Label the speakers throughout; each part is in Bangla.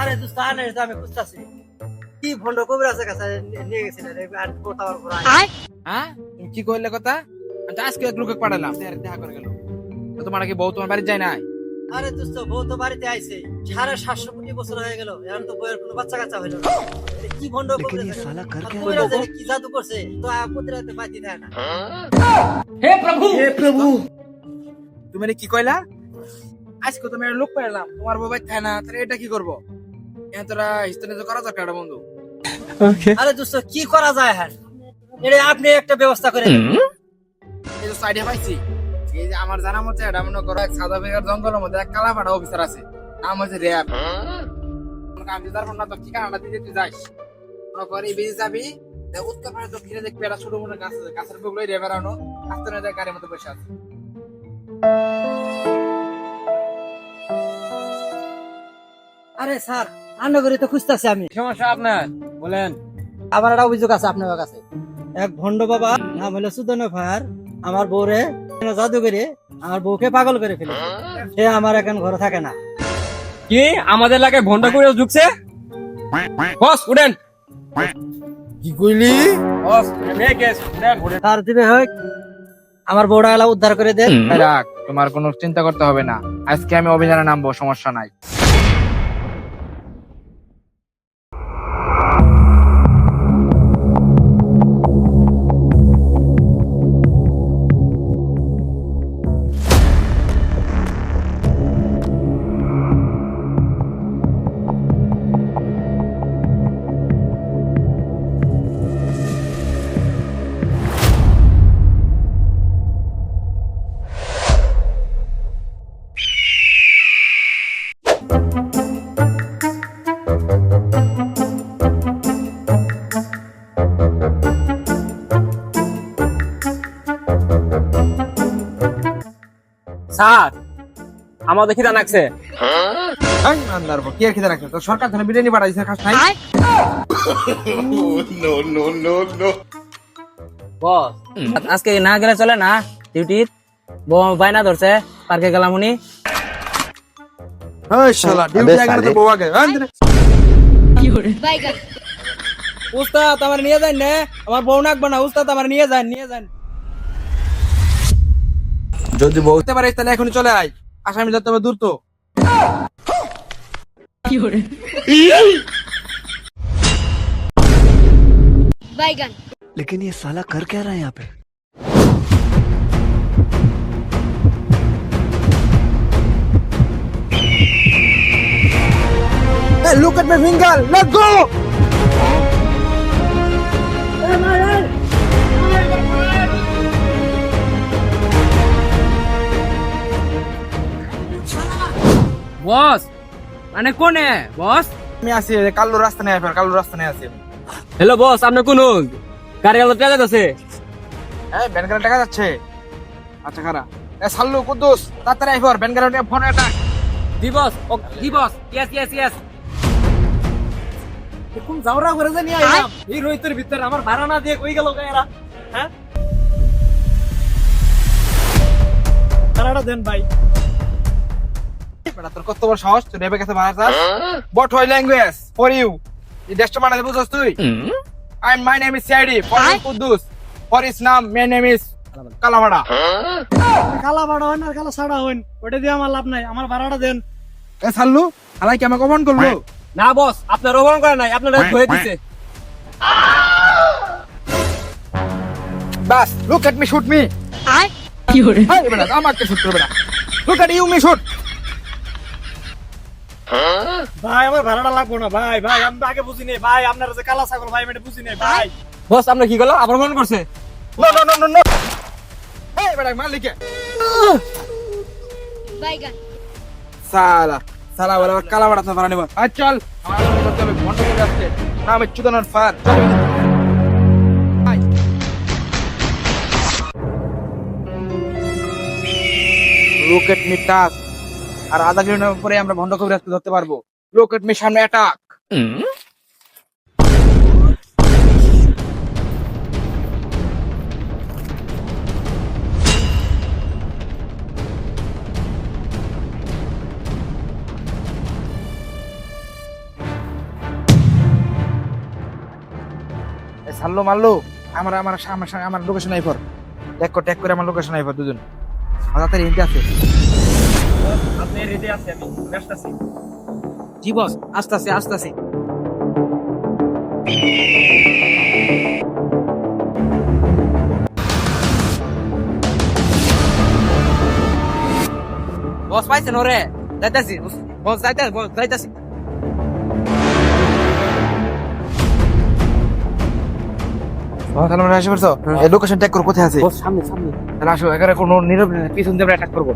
Speaker 1: আরে দোস্ত আনে তো আমি খুঁজতাছি কি ভন্ড কবিরাজের কাছে নিয়ে গেছিলেন আর কোথাও
Speaker 2: হ্যাঁ তুমি কি কইলে কথা আমি তো আজকে এক লোকে পাঠালাম দেখা করে গেল তো তোমার কি বউ তোমার বাড়ি যায় নাই?
Speaker 1: আরে দোস্ত বউ তো বাড়িতে আইছে 750 কোটি বছর হয়ে গেল এখন তো বউয়ের কোনো বাচ্চা কাচ্চা হইলো না এটা কি ভন্ড কবিরাজ কি জাদু করছে তো প্রতি রাতে বাতি দেয় না।
Speaker 2: হে প্রভু তুমি কি কইলা আজকে তুমি লোক পাইলাম তোমার বউ বাড়ি থাকে না তাহলে এটা কি করবো তোরা হিস্টোরি তো করা দরকার বন্ধু।
Speaker 1: আরে দোস্ত কি করা যায় হ্যাঁ এটা আপনি একটা ব্যবস্থা করে দেন।
Speaker 2: এই যে সাইডে পাইছি এই যে আমার জানা মতে এটা মনে করো এক সাদা বেগার জঙ্গলের মধ্যে এক কালাপাড়া অফিসার আছে নাম হচ্ছে র্যাব। আমি যার না তো ঠিকানাটা দিতে তুই যাইস মনে কর এই বেজে যাবি উত্তর পাড়ে তো ফিরে দেখবি একটা ছোট মোটো গাছ আছে গাছের বুকলো র্যাবের আনো আসতে না যায় গাড়ির মতো বসে আছে।
Speaker 1: আরে স্যার আন্নগরি তো খুঁজতেছি আমি।
Speaker 2: সমস্যা আপনার বলেন।
Speaker 1: আমার একটা অভিযোগ আছে আপনার কাছে এক ভন্ড বাবা নাম হলো সুদন ফায়ার আমার বউরে জাদু করে আমার বউকে পাগল করে ফেলে সে আমার এখন ঘরে থাকে না।
Speaker 3: কি আমাদের এলাকায় ভন্ডা করে ঢুকছে? বস উঠেন।
Speaker 2: কি কইলি?
Speaker 3: বস মে কেস উঠেন।
Speaker 1: তার দিবে হোক আমার বউটা এলা উদ্ধার করে দেন।
Speaker 2: রাখ তোমার কোনো চিন্তা করতে হবে না আজকে আমি অভিযানে নামবো সমস্যা নাই।
Speaker 3: স্যার আমাদের খিদা লাগছে।
Speaker 2: কি আর খেতে রাখছে তো সরকার ধরে বিরিয়ানি পাঠাইছে খাস নাই।
Speaker 3: বস আজকে না গেলে চলে না ডিউটি বাইনা ধরছে পার্কে গেলাম উনি।
Speaker 2: ওই শালা ডিউটি আগে তো বউ আগে উস্তাদ আমার নিয়ে যান না আমার বউ নাকবো না উস্তাদ আমার নিয়ে যান যদি বলতে পারিস তাহলে এখনই চলে আয় আসামি যাতে হবে দূর তো।
Speaker 4: बैगन
Speaker 5: लेकिन ये साला कर क्या रहा है यहाँ पे?
Speaker 2: Hey, look at my finger. Let's go.
Speaker 3: বস মানে কোনে বস?
Speaker 2: আমি আছি কালো রাস্তা নেই কালো রাস্তা নেই আছি।
Speaker 3: হ্যালো বস আপনি কোন গাড়ি গেল টাকা আছে?
Speaker 2: এই ব্যান গাড়ি টাকা যাচ্ছে। আচ্ছা খারা এ সাল্লু কুদ্দুস তাড়াতাড়ি আইফর ব্যান গাড়ি ফোন এটা
Speaker 3: দি বস ও দি বস ইয়েস
Speaker 1: কোন জাউরা করে জানি আইলাম এই রইতের ভিতর আমার ভাড়া না দিয়ে কই গেল এরা হ্যাঁ ভাড়াটা দেন ভাই।
Speaker 2: বেটা তোর কত বড় সাহস তুই নেবে কাছে ভাড়া চাস বট হয় ল্যাঙ্গুয়েজ ফর ইউ এই দেশটা মানে বুঝছস তুই my name is CID for Kuddus for is নাম মাই নেম ইজ কালামাড়া।
Speaker 1: কালা ভাড়া হইন আর কালা ছাড়া হইন ওটা দিয়ে আমার লাভ নাই আমার ভাড়াটা দেন।
Speaker 2: এ সাল্লু আলাই কি আমাকে অপমান করলো?
Speaker 3: না বস আপনার অপমান করে নাই আপনারা ধুয়ে দিছে।
Speaker 2: বাস look at me shoot me
Speaker 4: কি হরে
Speaker 2: হাই বেটা আমাকে শুট করবে না look at you me shoot.
Speaker 1: ভাই আমার ভাড়াটা লাগবো না ভাই ভাই আমি তো আগে বুঝি নাই ভাই আপনার যে কালা ছাগল ভাই আমি এটা বুঝি নাই ভাই।
Speaker 3: বস আপনি কি করলো আবার ফোন করছে?
Speaker 2: No no no no no এই বেটা মালিকে
Speaker 4: बैगन
Speaker 2: সালা সালা বলে কালা বড়া তো ভাড়া নেব। আয় চল আমার করতে হবে বন্ধ করে আসছে না আমি চুদানোর ফার চল লুক এট মি টাচ আর আধা কিলোমিটার পরে আমরা ভন্ড কবিরাজ ধরতে পারবো। লুক এট মি সামনে অ্যাটাক। ছাড়লো মারলো আমার আমার আমার লোকেশন আই পর ট্যাগ করে আমার লোকেশন আই পর দুজন তাড়াতাড়ি এনতে আছে
Speaker 3: আপনি রেডি আছে আমি আসতেছি জি বস আসতেছি আসতেছি বস পাইছেন ওরে যাইতাছি বস যাইতাছি
Speaker 2: তাহলে আমরা আসে পড়ছো এই লোকেশন ট্যাগ করে কোথায় আছে
Speaker 3: বস সামনে সামনে
Speaker 2: তাহলে আসো এখানে কোনো নীরব পিছন দিয়ে অ্যাটাক করবো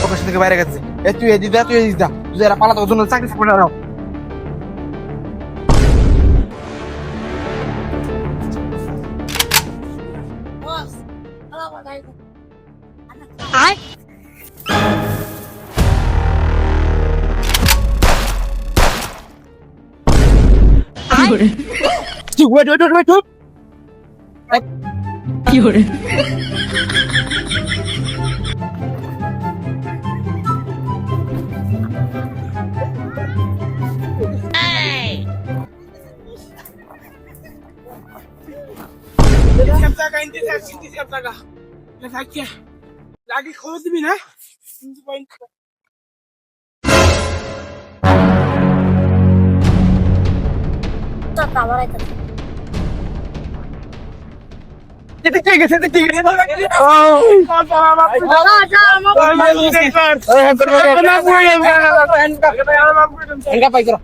Speaker 2: লোকেশন থেকে বাইরে গেছে তুই এদিক দা তুই এরা পালাতে ওজন চাকরি থাকবে না
Speaker 4: I
Speaker 2: ওয়েট
Speaker 6: আগে খবর দিবি না ঠিক আছে
Speaker 3: না